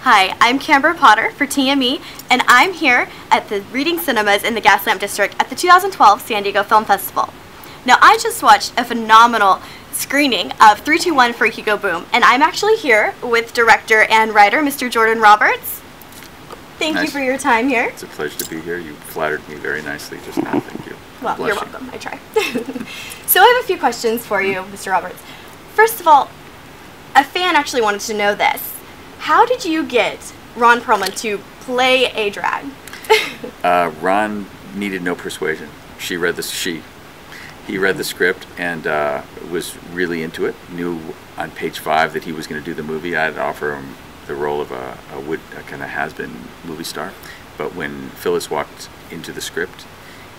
Hi, I'm Kambra Potter for TME, and I'm here at the Reading Cinemas in the Gaslamp District at the 2012 San Diego Film Festival. Now, I just watched a phenomenal screening of 321 Frankie Go Boom, and I'm actually here with director and writer Mr. Jordan Roberts. Thank you for your time here. It's a pleasure to be here. You flattered me very nicely just now. Thank you. Well, you're welcome. I try. So I have a few questions for you, Mr. Roberts. First of all, a fan actually wanted to know this. How did you get Ron Perlman to play a drag? Ron needed no persuasion. He read the script and was really into it. Knew on page 5 that he was going to do the movie. I'd offer him the role of a kind of has-been movie star. But when Phyllis walked into the script,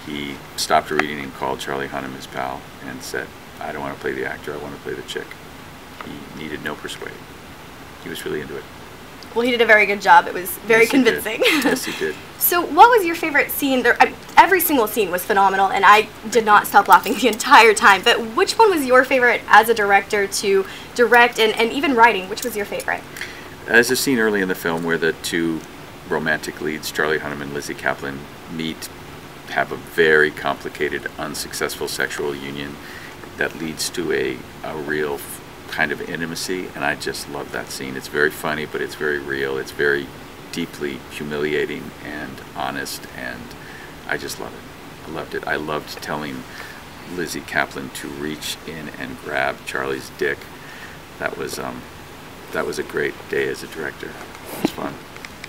he stopped reading and called Charlie Hunnam, his pal, and said, "I don't want to play the actor. I want to play the chick." He needed no persuading. He was really into it. Well, he did a very good job. It was very convincing. Yes, he did. So what was your favorite scene? Every single scene was phenomenal, and I did not stop laughing the entire time. But which one was your favorite as a director to direct and even writing? Which was your favorite? There's a scene early in the film where the two romantic leads, Charlie Hunnam and Lizzie Kaplan, meet, have a very complicated, unsuccessful sexual union that leads to a real kind of intimacy, and I just love that scene. It's very funny, but it's very real. It's very deeply humiliating and honest, and I just love it. I loved it. I loved telling Lizzie Kaplan to reach in and grab Charlie's dick. That was a great day as a director. It was fun.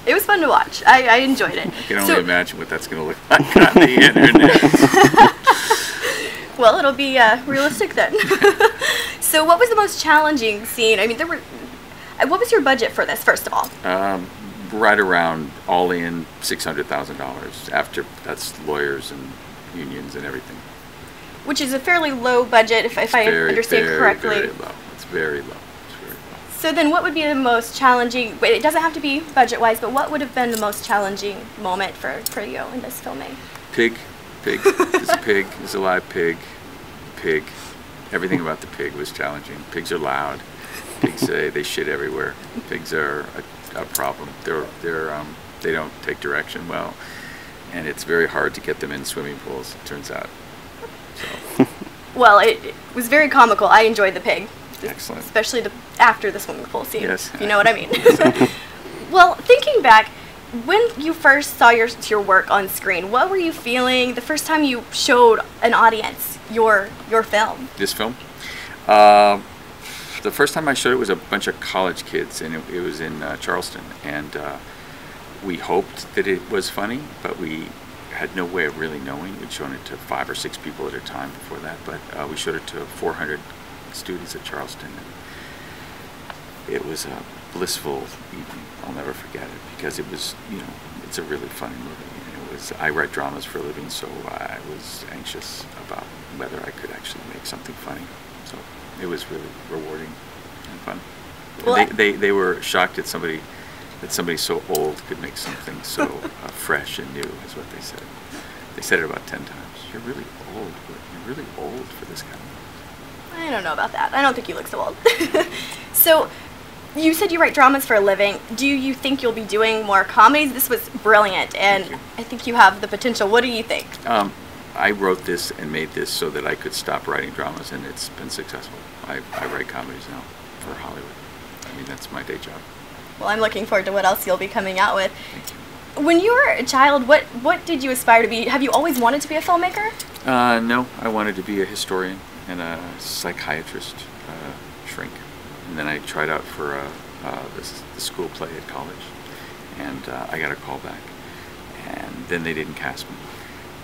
It was fun to watch. I enjoyed it. I can only imagine what that's going to look like on the internet. Well, it'll be realistic then. So what was the most challenging scene? I mean, what was your budget for this, first of all? Right around, all in, $600,000. After, that's lawyers and unions and everything. Which is a fairly low budget, if I understand correctly. Very low. It's very low. So then what would be the most challenging, it doesn't have to be budget-wise, but what would have been the most challenging moment for you in this filming? Pig. There's a pig. There's a live pig. Pig. Everything about the pig was challenging. Pigs are loud. Pigs they shit everywhere. Pigs are a problem. They don't take direction well, and it's very hard to get them in swimming pools, it turns out. So. Well, it was very comical. I enjoyed the pig. Excellent. Especially after the swimming pool scene. Yes. You know what I mean? Well, thinking back, when you first saw your work on screen, what were you feeling the first time you showed an audience your film? This film? The first time I showed it was a bunch of college kids, and it was in Charleston, and we hoped that it was funny, but we had no way of really knowing. We'd shown it to 5 or 6 people at a time before that, but we showed it to 400 students at Charleston, and it was a blissful evening. I'll never forget it, because it was, it's a really funny movie. And I write dramas for a living, so I was anxious about whether I could actually make something funny. So it was really rewarding and fun. Well, they were shocked that somebody so old could make something so fresh and new, is what they said. They said it about 10 times. You're really old. You're really old for this kind of movie. I don't know about that. I don't think you look so old. So, you said you write dramas for a living. Do you think you'll be doing more comedies? This was brilliant, and I think you have the potential. What do you think? I wrote this and made this so that I could stop writing dramas, and it's been successful. I write comedies now for Hollywood. I mean, that's my day job. Well, I'm looking forward to what else you'll be coming out with. Thank you. When you were a child, what did you aspire to be? Have you always wanted to be a filmmaker? No, I wanted to be a historian and a psychiatrist, shrink. And then I tried out for the school play at college, and I got a call back, and then they didn't cast me,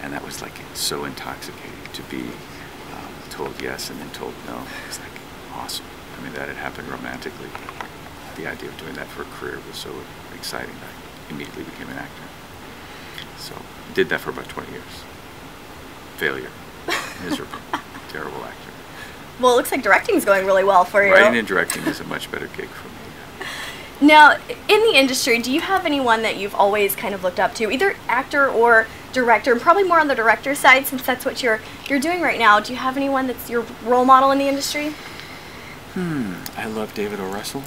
and that was like so intoxicating to be told yes and then told no. It was like awesome. I mean, that had happened romantically. The idea of doing that for a career was so exciting that I immediately became an actor. So did that for about 20 years. Failure. Miserable. Terrible actor. Well, it looks like directing's going really well for you. Writing and directing is a much better gig for me. Now, in the industry, do you have anyone that you've always kind of looked up to, either actor or director, and probably more on the director side since that's what you're doing right now? Do you have anyone that's your role model in the industry? I love David O. Russell.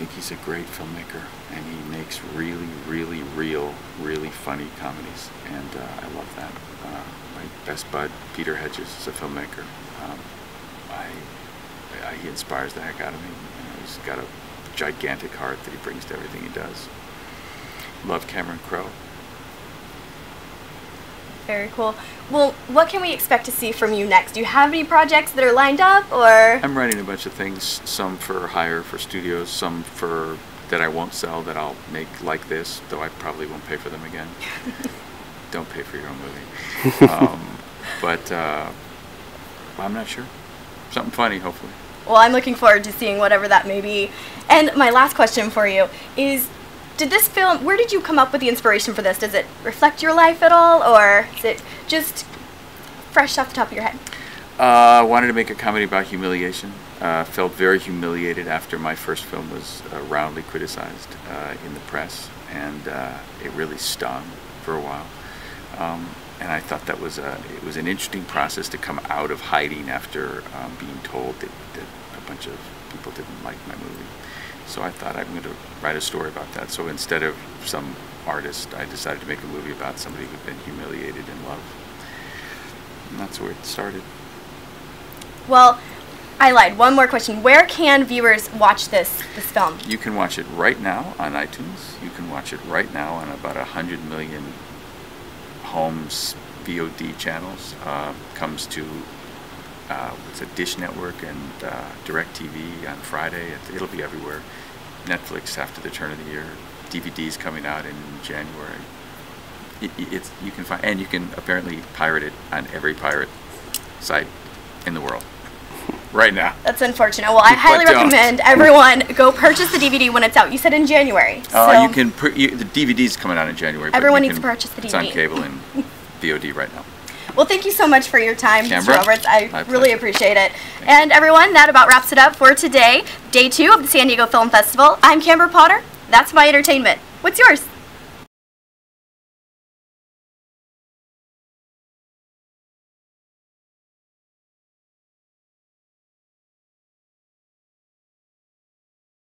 think he's a great filmmaker, and he makes really, really real, really funny comedies, and I love that. My best bud, Peter Hedges, is a filmmaker. He inspires the heck out of me. You know, he's got a gigantic heart that he brings to everything he does. Love Cameron Crowe. Very cool. Well, what can we expect to see from you next? Do you have any projects that are lined up, or? I'm writing a bunch of things, some for hire for studios, some for that I won't sell, that I'll make like this, though I probably won't pay for them again. Don't pay for your own movie. But I'm not sure. Something funny, hopefully. Well, I'm looking forward to seeing whatever that may be. And my last question for you is, did this film, where did you come up with the inspiration for this? Does it reflect your life at all, or is it just fresh off the top of your head? I wanted to make a comedy about humiliation. Felt very humiliated after my first film was roundly criticized in the press, and it really stung for a while. And I thought that it was an interesting process to come out of hiding after being told that a bunch of people didn't like my movie. So I thought, I'm going to write a story about that. So instead of some artist, I decided to make a movie about somebody who'd been humiliated in love. And that's where it started. Well, I lied. One more question. Where can viewers watch this film? You can watch it right now on iTunes. You can watch it right now on about 100 million homes, VOD channels. Comes to it's a Dish Network and DirecTV on Friday. It'll be everywhere. Netflix after the turn of the year. DVD's coming out in January. You can find, and you can apparently pirate it on every pirate site in the world right now. That's unfortunate. Well, I highly recommend everyone go purchase the DVD when it's out. You said in January. So you can. The DVD's coming out in January. Everyone needs to purchase the DVD. It's on cable and VOD right now. Well, thank you so much for your time, Kambra. Mr. Roberts. I really appreciate it. And everyone, that about wraps it up for today, day 2 of the San Diego Film Festival. I'm Kambra Potter. That's my entertainment. What's yours?